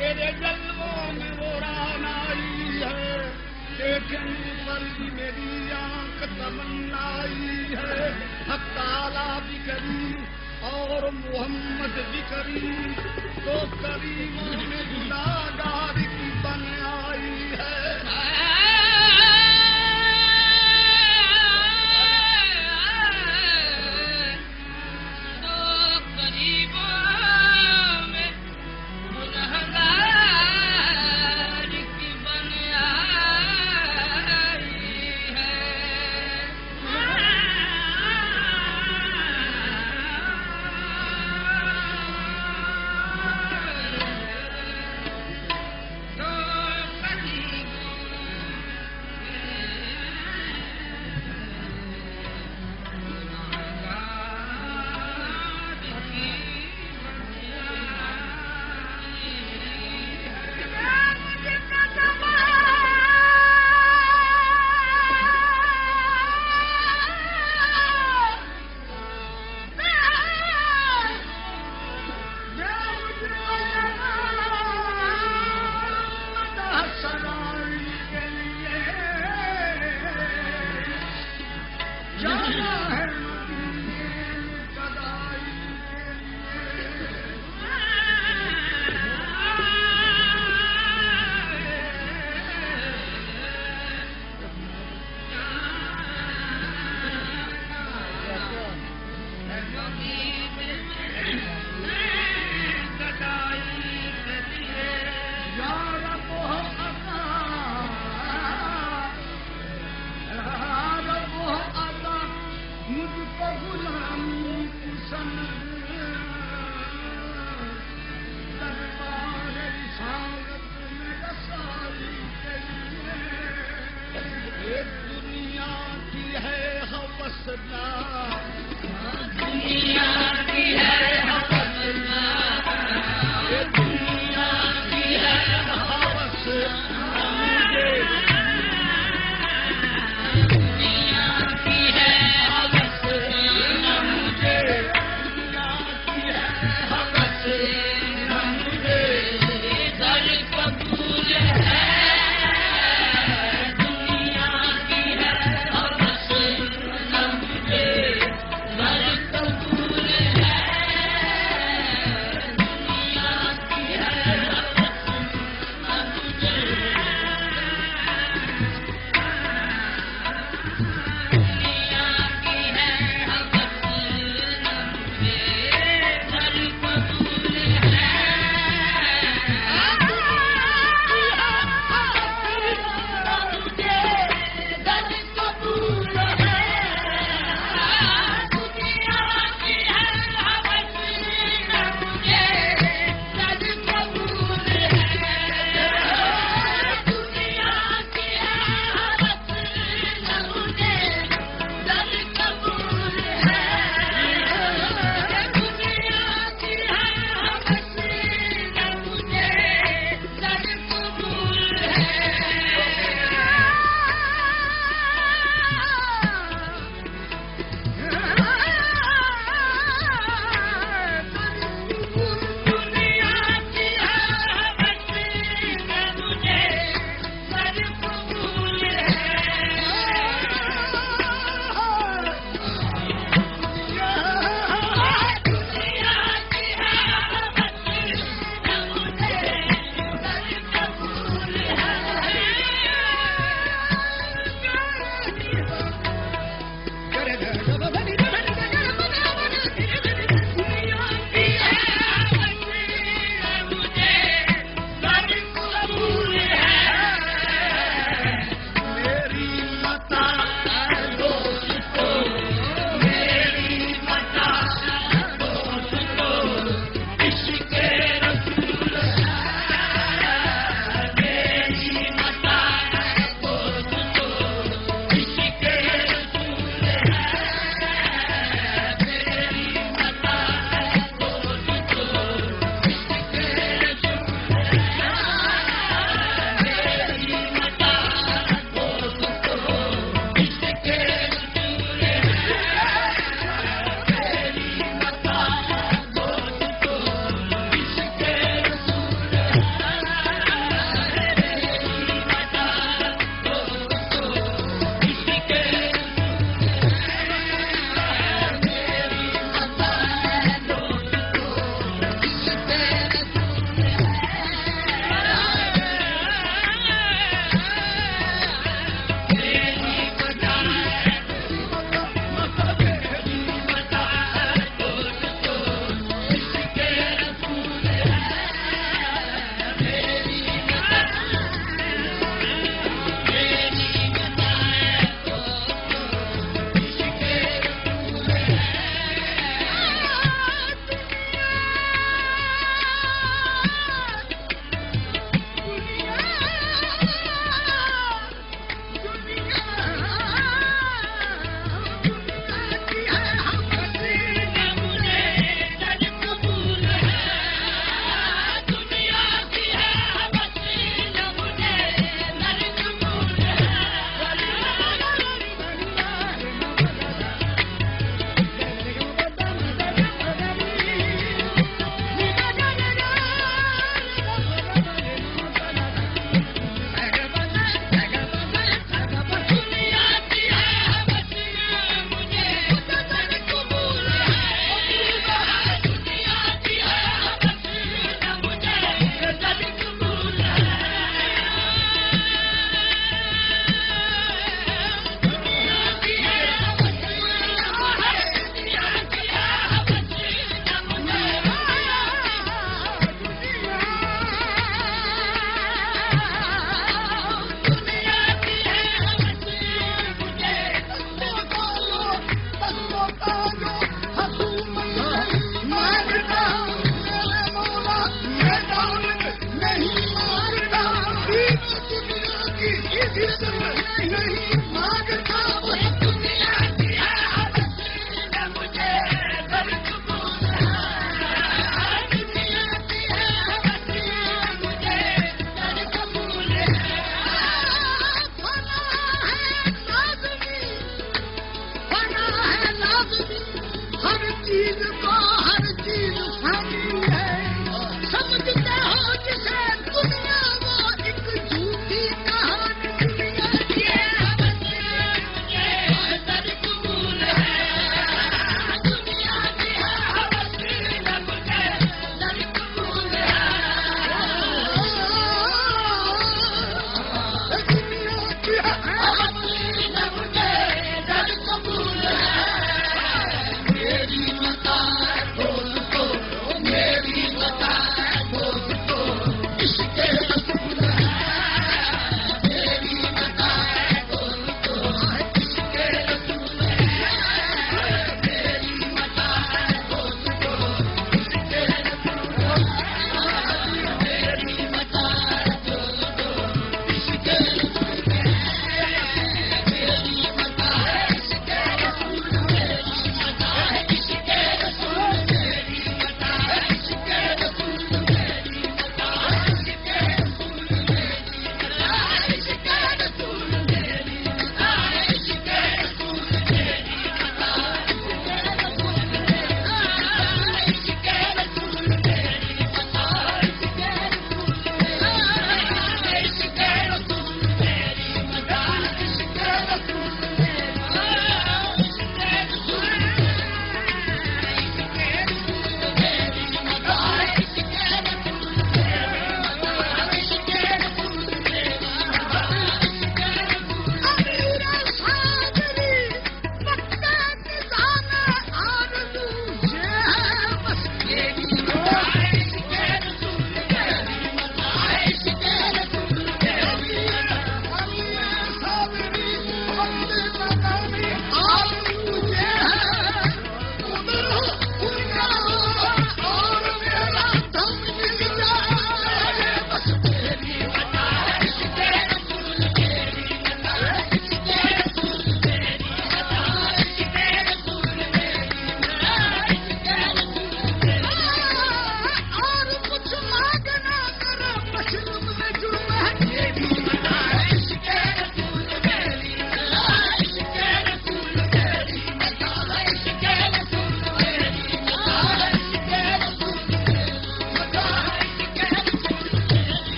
तेरे जलवों में वो रान आई है, देखने पर भी मेरी आंख तमन्नाई है। हक ताला भी करी और मोहम्मद भी करी, तो करीमों में गुनाहगार की बन आई है।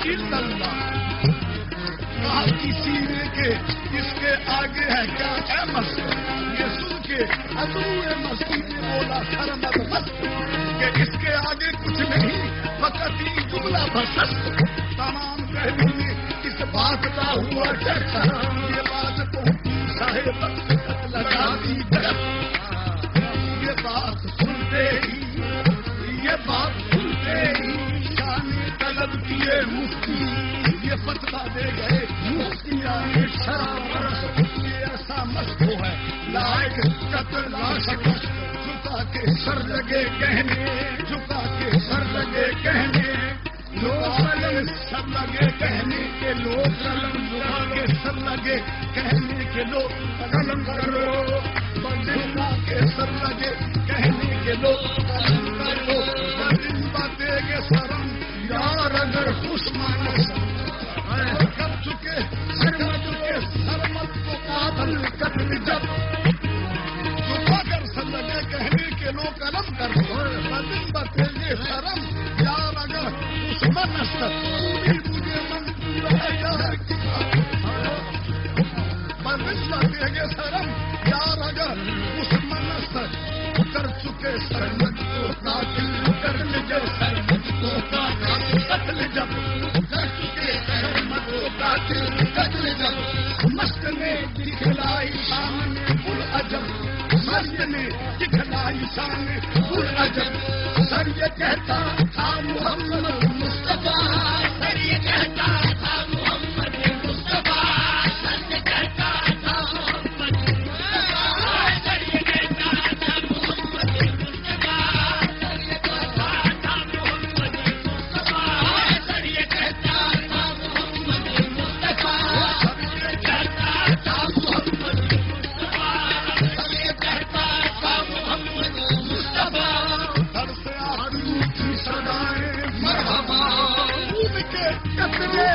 इल्लल्लाह। कहा किसी ने के इसके आगे है क्या है मस्जिद। ये सुन के हजूर मस्जिद ने बोला शर्मत मत कि इसके आगे कुछ नहीं, फकत ही जुमला बसत। तमाम पहलू ने इस बात का हुआ चर्चा। ये बात पहुंची साहेब लगा दी तरफ। ये बात सुनते ही शानी तलब किए मुफ्ती ये फतवा दे गए। मुफ्तिया ने शराब ऐसा मस्त हो है लायक कत्ल लाशक। झुका के सर लगे कहने, झुका के सर लगे कहने, लोग सर लगे कहने के लोग कलम, झुका के सर लगे कहने के लोग कलम करो। झुका के सर लगे कहने के लोग कलम करो। बातेंगे शर्म यार अगर खुशमानस कर चुके शर्मत को काबल कत्ल जब। झुका कर सर लगे कहने के लोग कलम करो। बातेंगे शर्म यार अगर खुशमानस मुझे मंजूर है यार की बातेंगे शर्म यार अगर खुशमानस कर चुके शर्मत को कातिल कर ले। शर्मत को कातिल कत्ल जब कर चुके शर्मत को कातिल कत्ल जब। मस्त ने दिखलाई शान कुल अजब, मस्त ने दिखलाई शान कुल अजब। सर ये कहता था मोहम्मद मुस्तफा, सर ये कहता था मोहम्मद मुस्तफा, सर ये कहता था मोहम्मद मुस्तफा, सर ये कहता था मोहम्मद मुस्तफा, सर ये कहता था मोहम्मद मुस्तफा, सर ये कहता था मोहम्मद मुस्तफा, सर ये कहता था मोहम्मद मुस्तफा, सर ये कहता था मोहम्मद मुस्तफा। सर से आलू की सदाएं मरहबा, उनके कतरे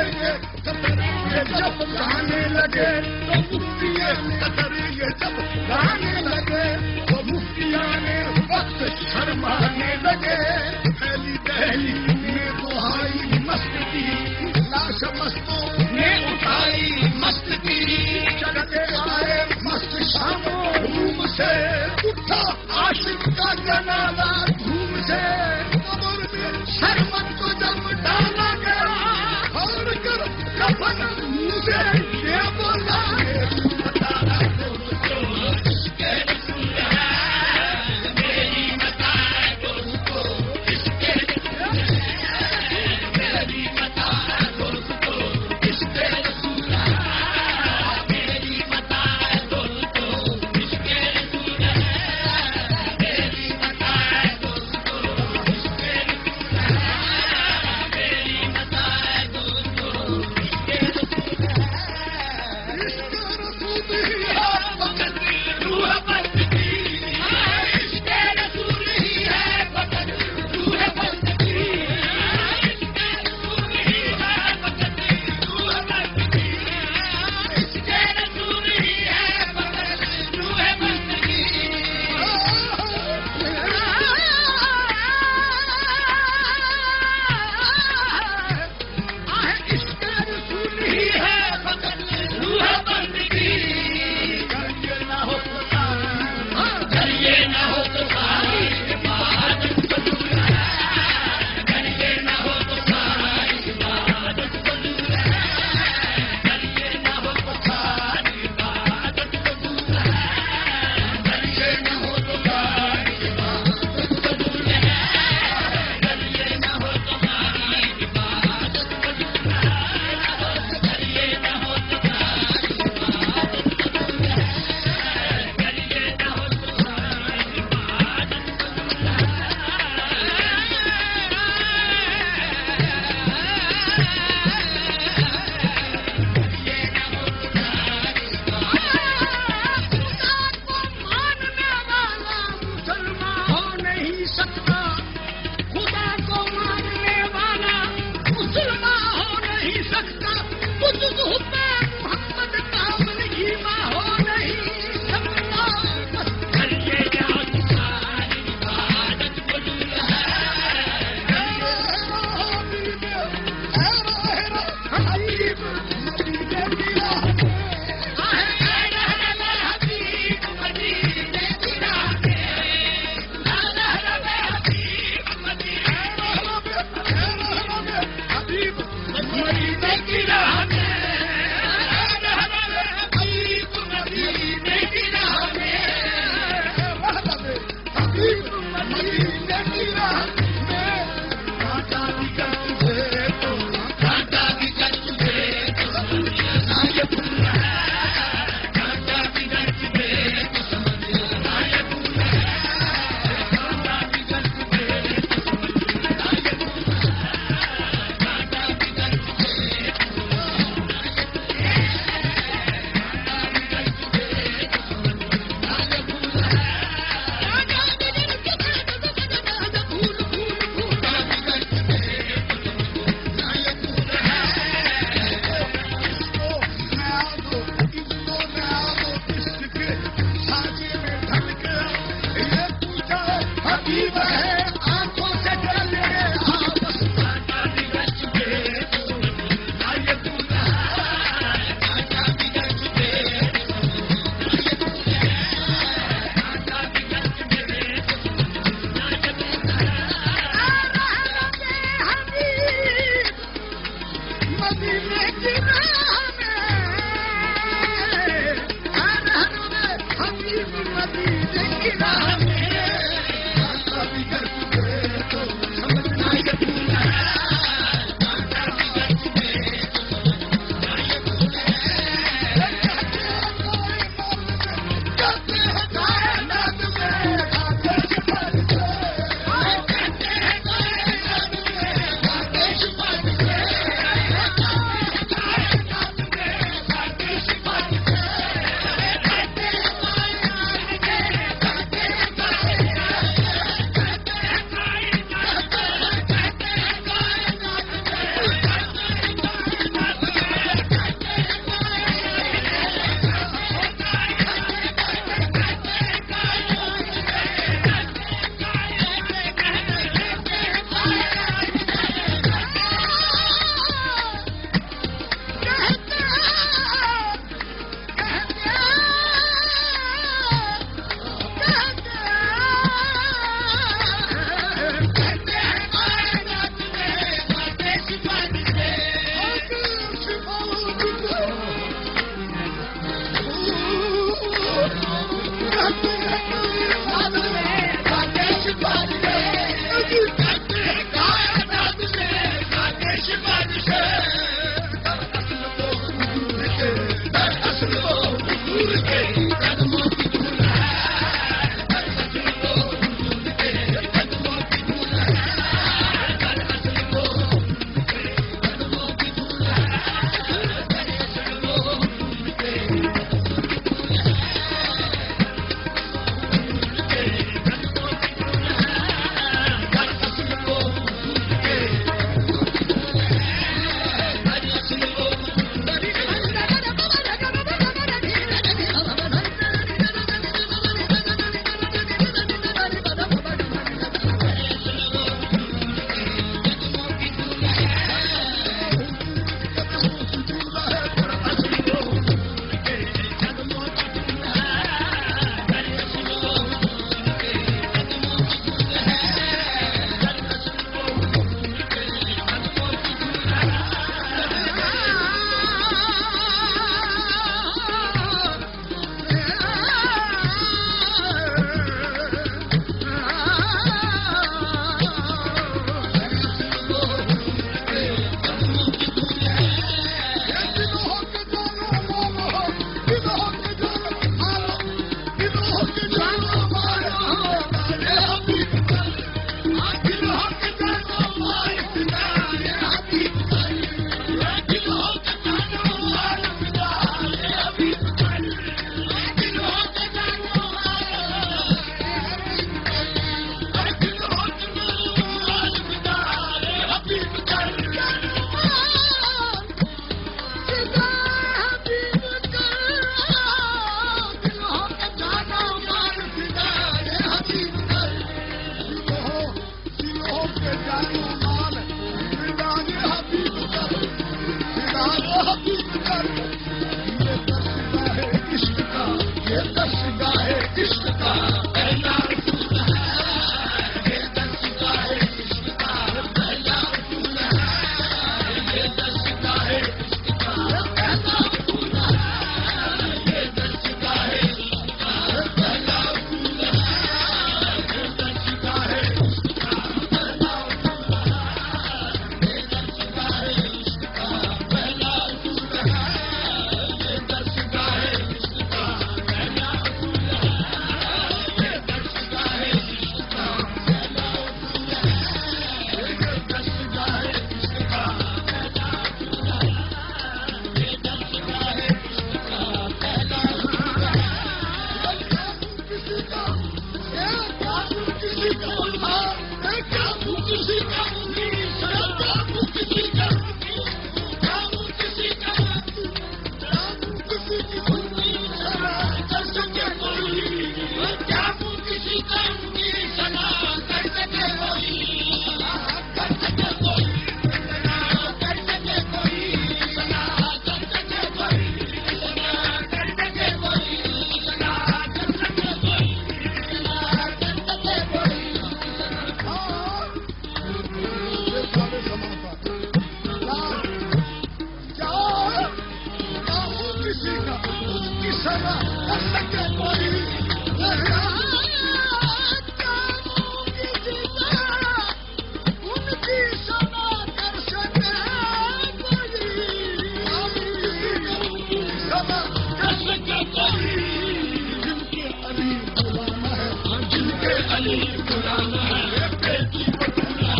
अली गुलाम है बेटी बतूला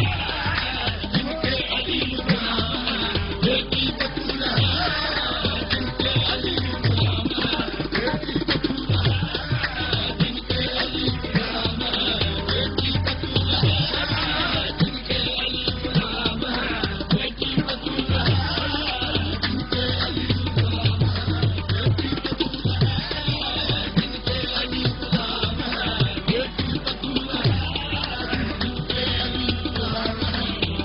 जिनके अली गुलाम है बेटी बतूला जिनके अली गुलाम है बेटी बतूला जिनके अली गुलाम है बेटी बतूला जिनके अली गुलाम है बेटी बतूला जिनके अली गुलाम है बेटी बतूला जिनके अली गुलाम है बेटी बतूला जिनके अली गुलाम है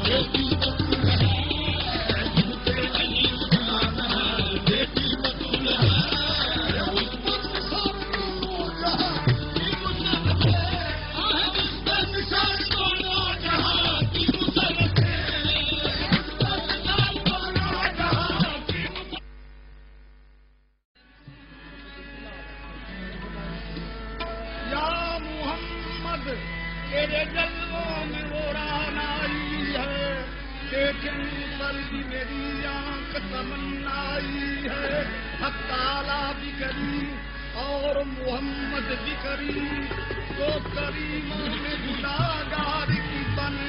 बेटी बतूला जिनके अली गुलाम है बेटी बतूला या मोहम्मद तेरे जल्वों में वो रान आई है देखने पर भी मेरी आंख तमन्ना आई है हक ताला भी करी और मोहम्मद भी करी तो करीमों में गुनाहगार की बन